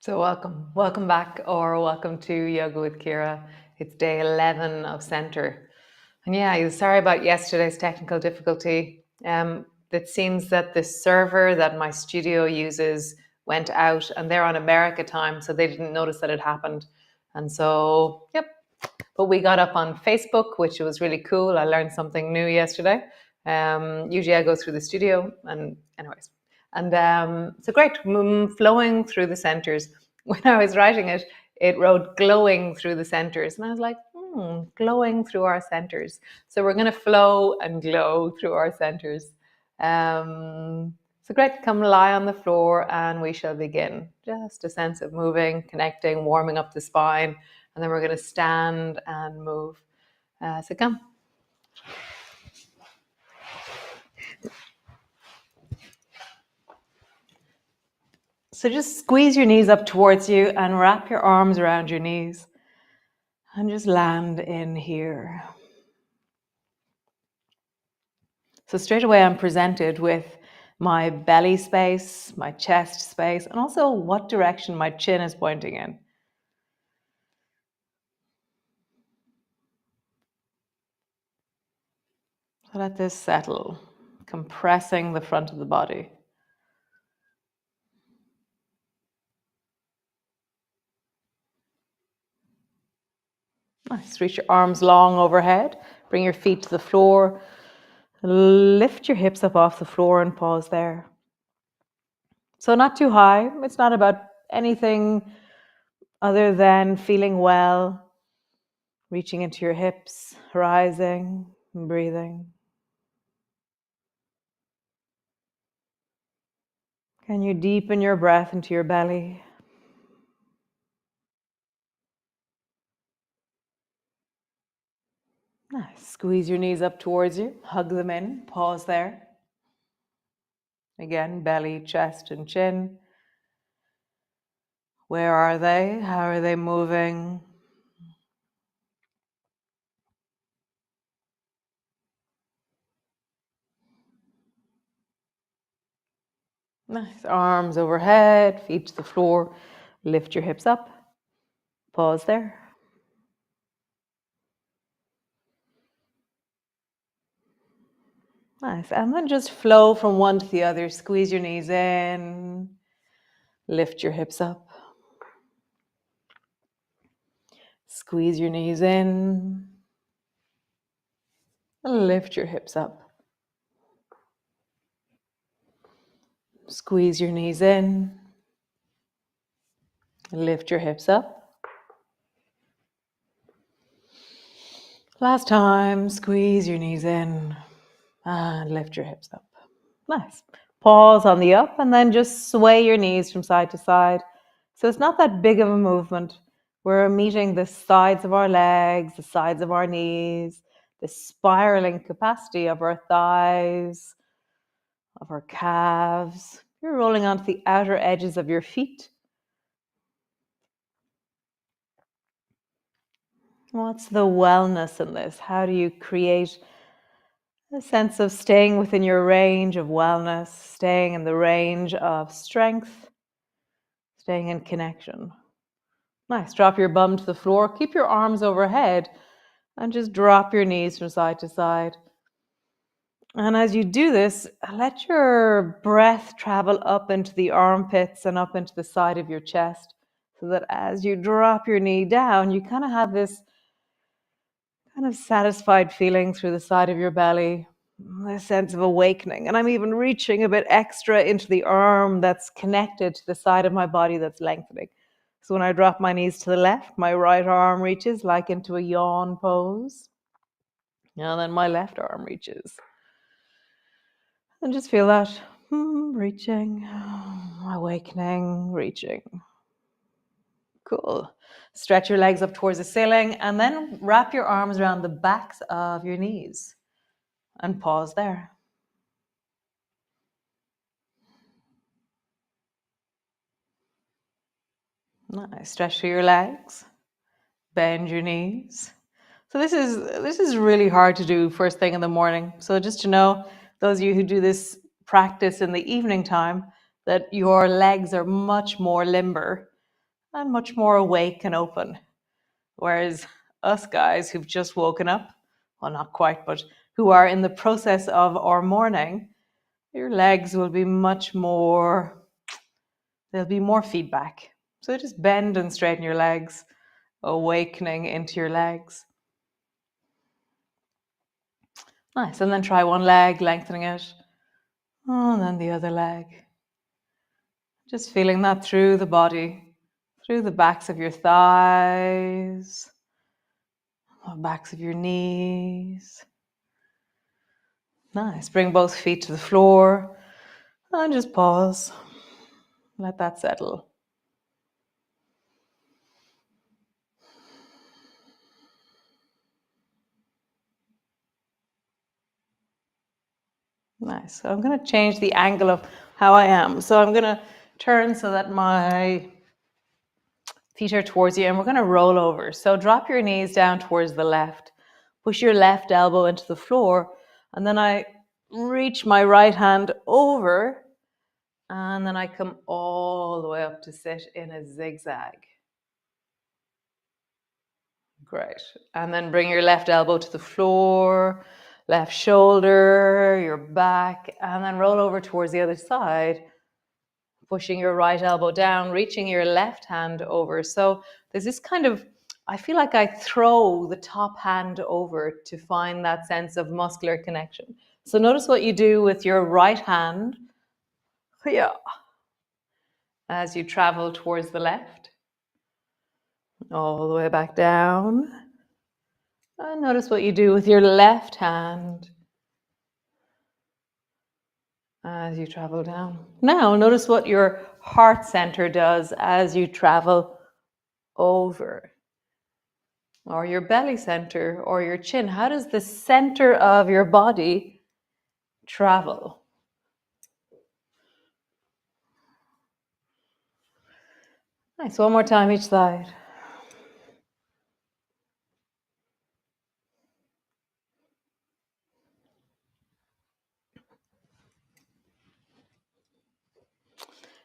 So welcome back, or welcome to Yoga with Ciara. It's day 11 of Center. And yeah, sorry about yesterday's technical difficulty. It seems that the server that my studio uses went out, and they're on America time, so they didn't notice that it happened. And so, yep. But we got up on Facebook, which was really cool. I learned something new yesterday. Usually I go through the studio, and anyways. And so great, flowing through the centers. When I was writing it, it wrote glowing through the centers. And I was like, glowing through our centers. So we're going to flow and glow through our centers. So great, come lie on the floor and we shall begin. Just a sense of moving, connecting, warming up the spine. And then we're going to stand and move. So come. So just squeeze your knees up towards you and wrap your arms around your knees. And just land in here. So straight away I'm presented with my belly space, my chest space, and also what direction my chin is pointing in. So let this settle, compressing the front of the body. Nice. Reach your arms long overhead. Bring your feet to the floor. Lift your hips up off the floor and pause there. So not too high. It's not about anything other than feeling well, reaching into your hips, rising, and breathing. Can you deepen your breath into your belly? Nice. Squeeze your knees up towards you. Hug them in. Pause there. Again, belly, chest, and chin. Where are they? How are they moving? Nice. Arms overhead, feet to the floor. Lift your hips up. Pause there. Nice. And then just flow from one to the other. Squeeze your knees in. Lift your hips up. Squeeze your knees in. Lift your hips up. Squeeze your knees in. Lift your hips up. Last time, squeeze your knees in and lift your hips up. Nice. Pause on the up and then just sway your knees from side to side. So it's not that big of a movement. We're meeting the sides of our legs, the sides of our knees, the spiraling capacity of our thighs, of our calves. You're rolling onto the outer edges of your feet. What's the wellness in this? How do you create a sense of staying within your range of wellness, staying in the range of strength, staying in connection? Nice. Drop your bum to the floor. Keep your arms overhead and just drop your knees from side to side. And as you do this, let your breath travel up into the armpits and up into the side of your chest, so that as you drop your knee down, you kind of have this kind of satisfied feeling through the side of your belly, a sense of awakening. And I'm even reaching a bit extra into the arm that's connected to the side of my body that's lengthening. So when I drop my knees to the left, my right arm reaches like into a yawn pose. And then my left arm reaches. And just feel that reaching, awakening, reaching. Cool. Stretch your legs up towards the ceiling and then wrap your arms around the backs of your knees and pause there. Nice. Stretch through your legs, bend your knees. So this is really hard to do first thing in the morning. So just to know, those of you who do this practice in the evening time, that your legs are much more limber and much more awake and open. Whereas us guys who've just woken up, well, not quite, but who are in the process of our morning, your legs will be much more, there'll be more feedback. So just bend and straighten your legs, awakening into your legs. Nice. And then try one leg, lengthening it. Oh, and then the other leg. Just feeling that through the body, through the backs of your thighs, the backs of your knees. Nice. Bring both feet to the floor and just pause. Let that settle. Nice. So I'm going to change the angle of how I am. So I'm going to turn so that my feet are towards you, and we're going to roll over. So drop your knees down towards the left. Push your left elbow into the floor, and then I reach my right hand over, and then I come all the way up to sit in a zigzag. Great. And then bring your left elbow to the floor, left shoulder, your back, and then roll over towards the other side, pushing your right elbow down, reaching your left hand over. So there's this kind of, I feel like I throw the top hand over to find that sense of muscular connection. So notice what you do with your right hand as you travel towards the left, all the way back down. And notice what you do with your left hand as you travel down. Now, notice what your heart center does as you travel over, or your belly center, or your chin. How does the center of your body travel? Nice. One more time each side.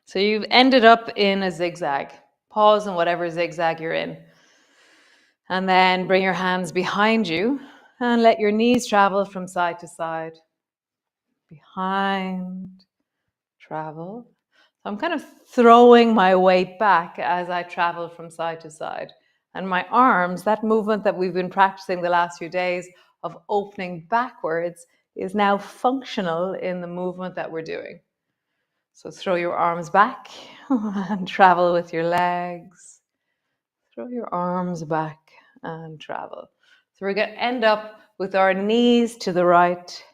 So you've ended up in a zigzag. Pause in whatever zigzag you're in. And then bring your hands behind you and let your knees travel from side to side. Behind, travel. So I'm kind of throwing my weight back as I travel from side to side. And my arms, that movement that we've been practicing the last few days of opening backwards, is now functional in the movement that we're doing. So throw your arms back and travel with your legs. Throw your arms back and travel. So we're going to end up with our knees to the right.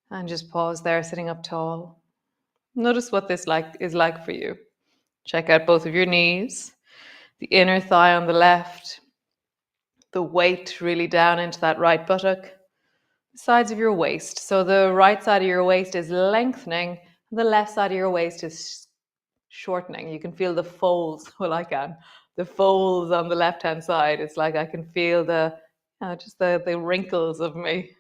And just pause there, sitting up tall. Notice what this is like for you. Check out both of your knees, the inner thigh on the left, the weight really down into that right buttock, the sides of your waist. So the right side of your waist is lengthening, and the left side of your waist is shortening. You can feel the folds, well, I can. The folds on the left-hand side. It's like I can feel just the wrinkles of me.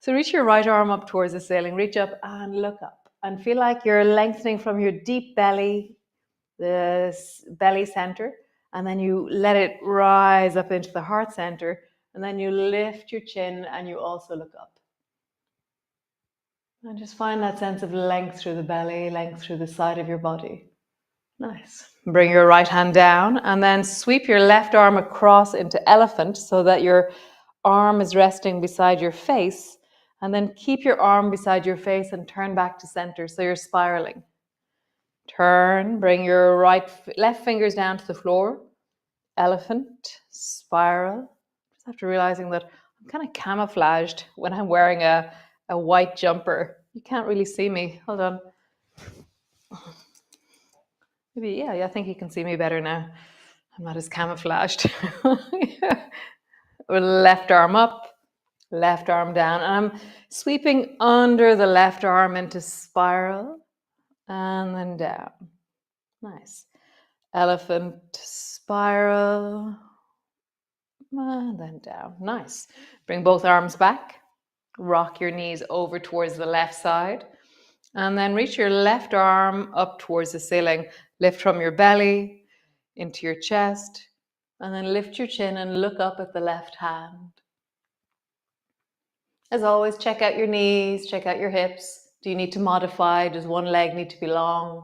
So reach your right arm up towards the ceiling, reach up and look up, and feel like you're lengthening from your deep belly, the belly center, and then you let it rise up into the heart center, and then you lift your chin and you also look up. And just find that sense of length through the belly, length through the side of your body. Nice. Bring your right hand down and then sweep your left arm across into elephant so that your arm is resting beside your face, and then keep your arm beside your face and turn back to center so you're spiraling. Turn, bring your left fingers down to the floor, elephant, spiral. Just after realizing that I'm kind of camouflaged when I'm wearing a white jumper. You can't really see me. Hold on. Maybe, yeah, I think you can see me better now. I'm not as camouflaged. Left arm up, left arm down. And I'm sweeping under the left arm into spiral and then down. Nice. Elephant, spiral, and then down. Nice. Bring both arms back. Rock your knees over towards the left side. And then reach your left arm up towards the ceiling. Lift from your belly. into your chest, and then lift your chin and look up at the left hand. As always, check out your knees, check out your hips. Do you need to modify? Does one leg need to be long?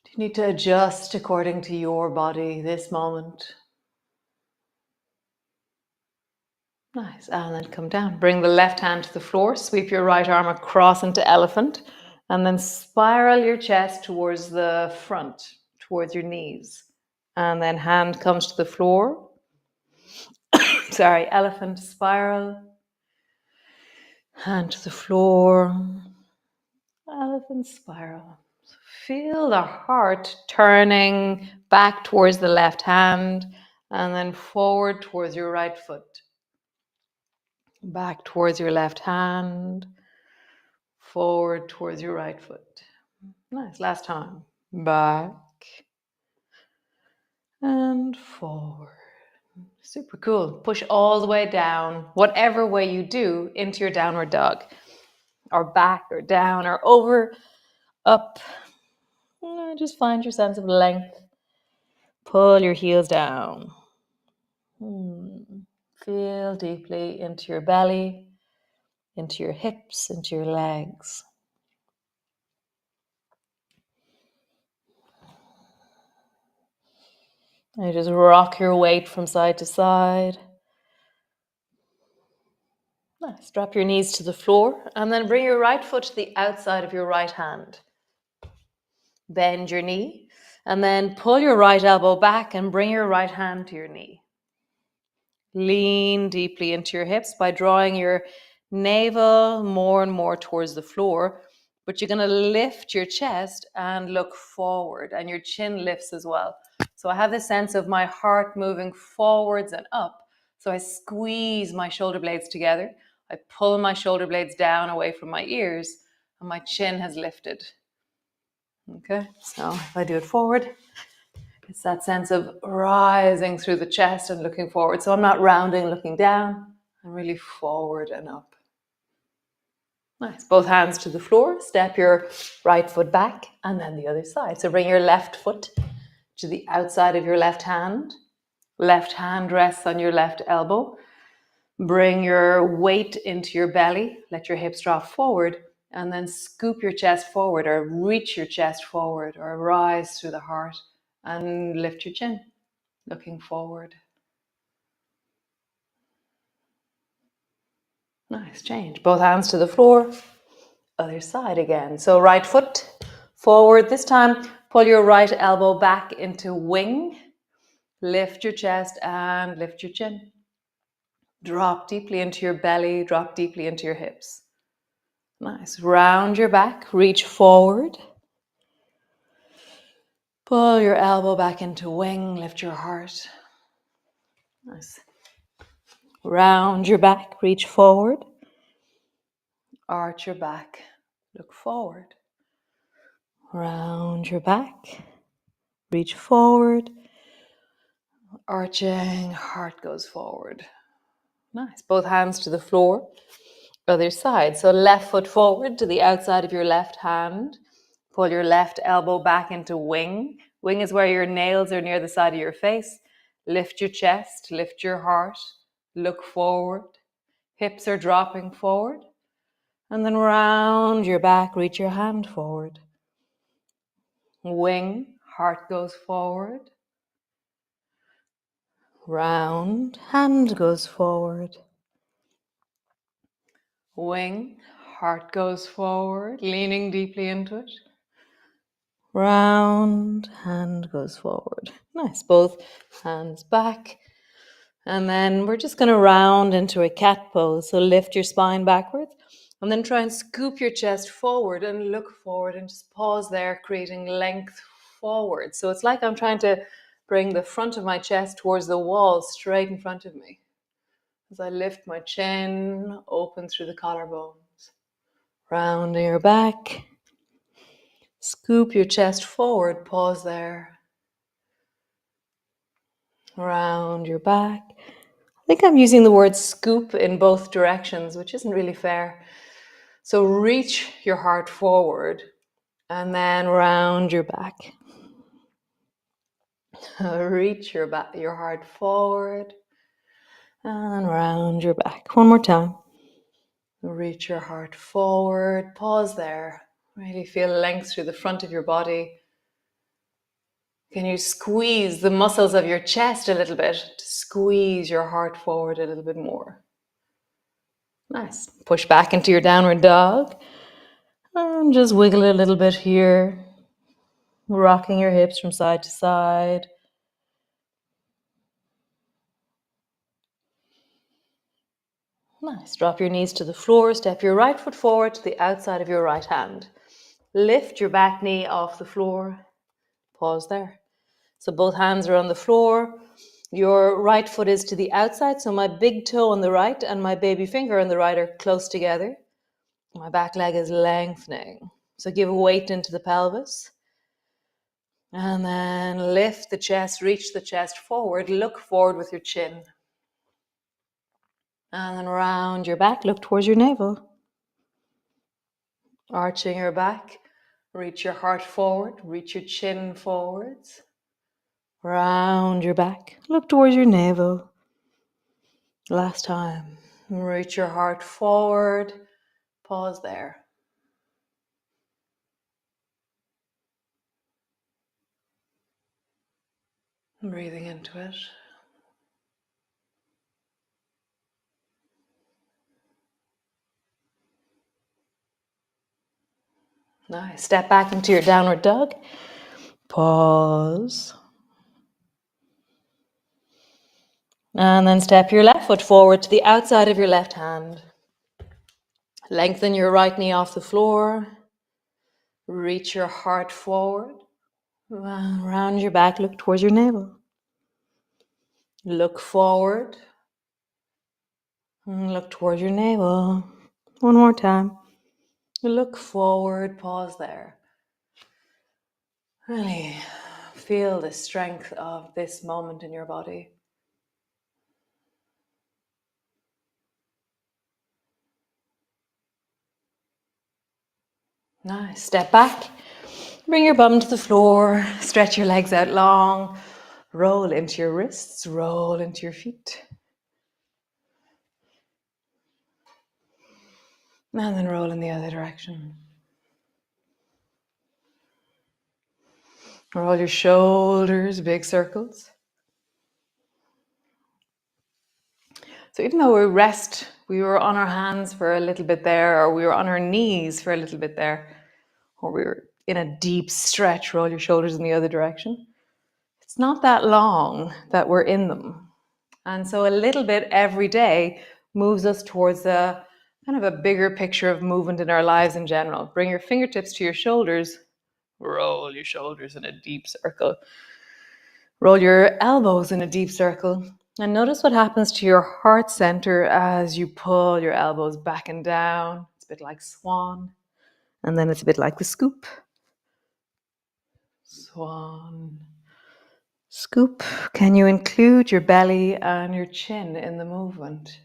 Do you need to adjust according to your body this moment? Nice, and then come down. Bring the left hand to the floor, sweep your right arm across into elephant, and then spiral your chest towards the front, towards your knees. And then hand comes to the floor. Sorry, elephant spiral. Hand to the floor. Elephant spiral. So feel the heart turning back towards the left hand and then forward towards your right foot. Back towards your left hand, forward towards your right foot. Nice, last time. Back and forward. Super cool. Push all the way down, whatever way you do, into your downward dog. Or back or down or over, up. Just find your sense of length. Pull your heels down. Feel deeply into your belly, into your hips, into your legs. And you just rock your weight from side to side. Nice. Drop your knees to the floor and then bring your right foot to the outside of your right hand. Bend your knee and then pull your right elbow back and bring your right hand to your knee. Lean deeply into your hips by drawing your navel more and more towards the floor, but you're going to lift your chest and look forward, and your chin lifts as well. So I have this sense of my heart moving forwards and up. So I squeeze my shoulder blades together. I pull my shoulder blades down away from my ears, and my chin has lifted. Okay, so if I do it forward, it's that sense of rising through the chest and looking forward. So I'm not rounding, looking down. I'm really forward and up. Nice. Both hands to the floor. Step your right foot back and then the other side. So bring your left foot to the outside of your left hand. Left hand rests on your left elbow. Bring your weight into your belly. Let your hips drop forward and then scoop your chest forward or reach your chest forward or rise through the heart and lift your chin, looking forward. Nice, change. Both hands to the floor. Other side again. So right foot forward. This time, pull your right elbow back into wing. Lift your chest and lift your chin. Drop deeply into your belly. Drop deeply into your hips. Nice. Round your back. Reach forward. Pull your elbow back into wing. Lift your heart. Nice. Round your back. Reach forward. Arch your back. Look forward. Round your back. Reach forward. Arching, heart goes forward. Nice. Both hands to the floor. Other side. So left foot forward to the outside of your left hand. Pull your left elbow back into wing. Wing is where your nails are near the side of your face. Lift your chest, lift your heart, look forward. Hips are dropping forward. And then round your back, reach your hand forward. Wing, heart goes forward. Round, hand goes forward. Wing, heart goes forward, leaning deeply into it. Round, hand goes forward. Nice, both hands back. And then we're just going to round into a cat pose. So lift your spine backwards and then try and scoop your chest forward and look forward and just pause there, creating length forward. So it's like I'm trying to bring the front of my chest towards the wall straight in front of me. As I lift my chin, open through the collarbones. Rounding your back. Scoop your chest forward, pause there. Round your back. I think I'm using the word scoop in both directions, which isn't really fair. So reach your heart forward and then round your back. Reach your heart forward and round your back. One more time. Reach your heart forward. Pause there. Really feel length through the front of your body. Can you squeeze the muscles of your chest a little bit to squeeze your heart forward a little bit more? Nice. Push back into your downward dog. And just wiggle a little bit here. Rocking your hips from side to side. Nice. Drop your knees to the floor. Step your right foot forward to the outside of your right hand. Lift your back knee off the floor. Pause there. So both hands are on the floor. Your right foot is to the outside. So my big toe on the right and my baby finger on the right are close together. My back leg is lengthening. So give weight into the pelvis. And then lift the chest, reach the chest forward. Look forward with your chin. And then round your back, look towards your navel. Arching your back, reach your heart forward, reach your chin forwards. Round your back, look towards your navel. Last time. Reach your heart forward. Pause there. Breathing into it. Nice. Step back into your downward dog. Pause. And then step your left foot forward to the outside of your left hand. Lengthen your right knee off the floor. Reach your heart forward. Round your back, look towards your navel. Look forward. Look towards your navel. One more time. Look forward, pause there. Really feel the strength of this moment in your body. Nice. Step back. Bring your bum to the floor. Stretch your legs out long. Roll into your wrists. Roll into your feet. And then roll in the other direction. Roll your shoulders, big circles. So even though we were on our hands for a little bit there, or we were on our knees for a little bit there, or we were in a deep stretch, roll your shoulders in the other direction. It's not that long that we're in them. And so a little bit every day moves us towards a kind of a bigger picture of movement in our lives in general. Bring your fingertips to your shoulders, roll your shoulders in a deep circle. Roll your elbows in a deep circle. And notice what happens to your heart center as you pull your elbows back and down. It's a bit like swan. And then it's a bit like the scoop. Swan. Scoop. Can you include your belly and your chin in the movement?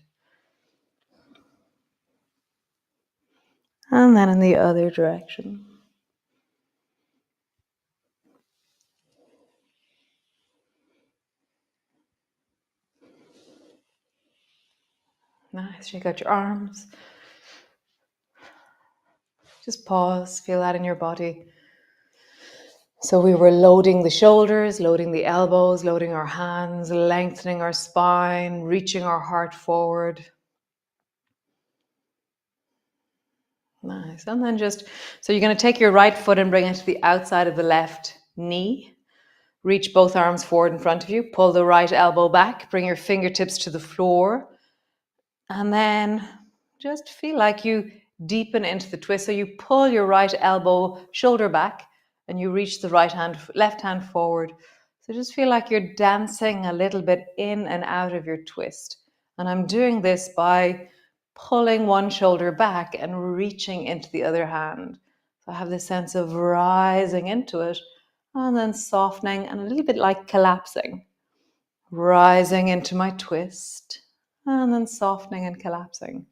And then in the other direction. Nice. Shake out your arms. Just pause. Feel that in your body. So we were loading the shoulders, loading the elbows, loading our hands, lengthening our spine, reaching our heart forward. Nice. And then so you're going to take your right foot and bring it to the outside of the left knee. Reach both arms forward in front of you. Pull the right elbow back. Bring your fingertips to the floor. And then just feel like you deepen into the twist. So you pull your right elbow, shoulder back, and you reach the left hand forward. So just feel like you're dancing a little bit in and out of your twist. And I'm doing this by pulling one shoulder back and reaching into the other hand. So I have this sense of rising into it and then softening and a little bit like collapsing. Rising into my twist and then softening and collapsing.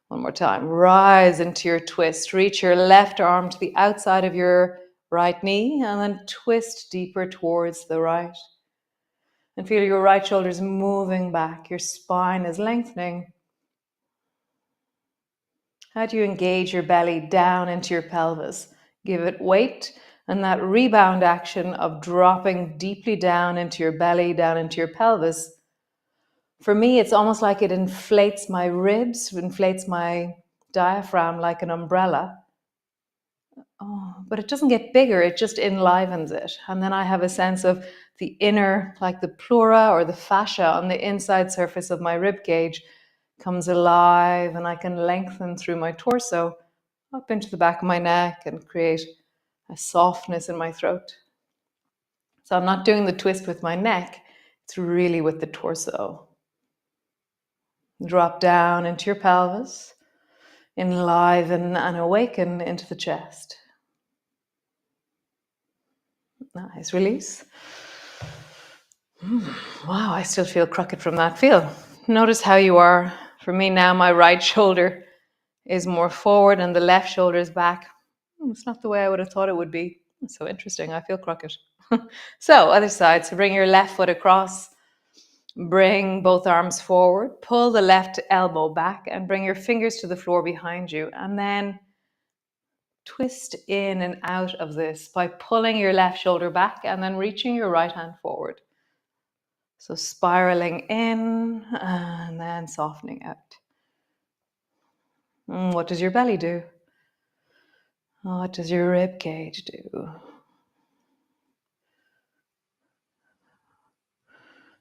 One more time. Rise into your twist. Reach your left arm to the outside of your right knee, and then twist deeper towards the right. And feel your right shoulder's moving back. Your spine is lengthening. How do you engage your belly down into your pelvis? Give it weight and that rebound action of dropping deeply down into your belly, down into your pelvis. For me, it's almost like it inflates my ribs, inflates my diaphragm like an umbrella. Oh, but it doesn't get bigger, it just enlivens it. And then I have a sense of the inner, like the pleura or the fascia on the inside surface of my rib cage comes alive, and I can lengthen through my torso up into the back of my neck and create a softness in my throat. So I'm not doing the twist with my neck, it's really with the torso. Drop down into your pelvis, enliven and awaken into the chest. Nice, release. Wow, I still feel crooked from that. Feel. Notice how you are. For me now, my right shoulder is more forward and the left shoulder is back. It's not the way I would have thought it would be. It's so interesting. I feel crooked. So, other side. So bring your left foot across. Bring both arms forward. Pull the left elbow back and bring your fingers to the floor behind you. And then twist in and out of this by pulling your left shoulder back and then reaching your right hand forward. So spiraling in and then softening out. What does your belly do? What does your rib cage do?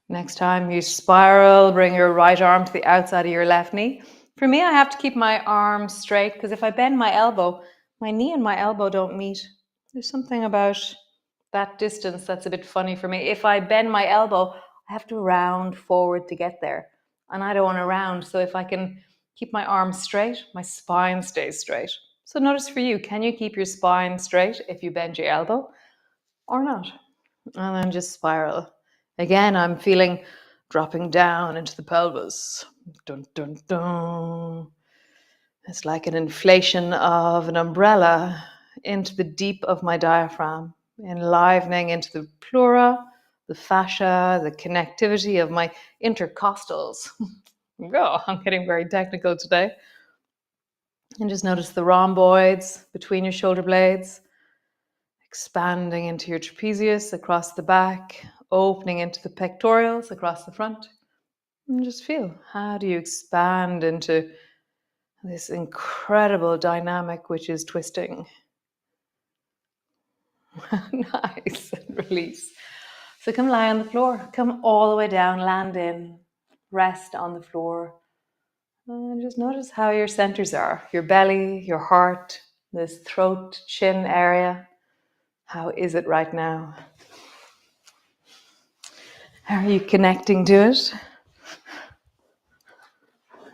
Next time you spiral, bring your right arm to the outside of your left knee. For me, I have to keep my arm straight because if I bend my elbow, my knee and my elbow don't meet. There's something about that distance that's a bit funny for me. If I bend my elbow, I have to round forward to get there. And I don't want to round. So if I can keep my arm straight, my spine stays straight. So notice for you, can you keep your spine straight if you bend your elbow or not? And then just spiral. Again, I'm feeling dropping down into the pelvis. Dun, dun, dun. It's like an inflation of an umbrella into the deep of my diaphragm, enlivening into the pleura, the fascia, the connectivity of my intercostals. Oh, I'm getting very technical today. And just notice the rhomboids between your shoulder blades, expanding into your trapezius across the back, opening into the pectorals across the front. And just feel, how do you expand into this incredible dynamic which is twisting? Nice. Release. So come lie on the floor. Come all the way down, land in, rest on the floor. And just notice how your centers are. Your belly, your heart, this throat, chin area. How is it right now? How are you connecting to it?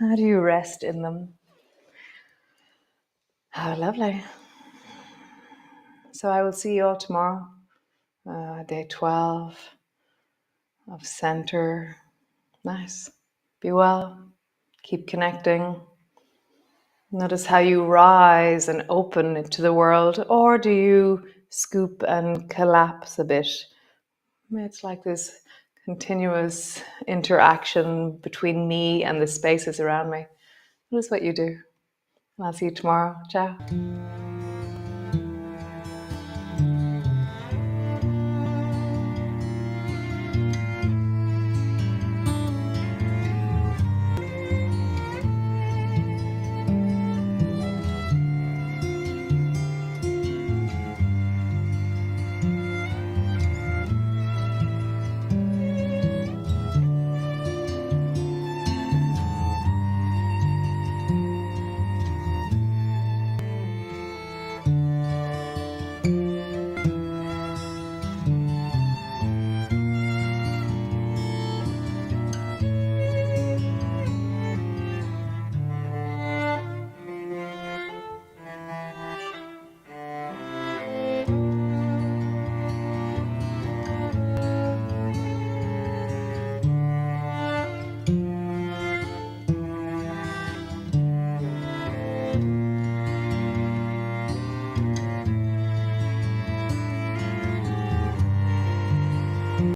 How do you rest in them? How lovely. So I will see you all tomorrow, day 12 of center. Nice. Be well. Keep connecting. Notice how you rise and open into the world, or do you scoop and collapse a bit? It's like this continuous interaction between me and the spaces around me. Notice what you do. I'll see you tomorrow. Ciao.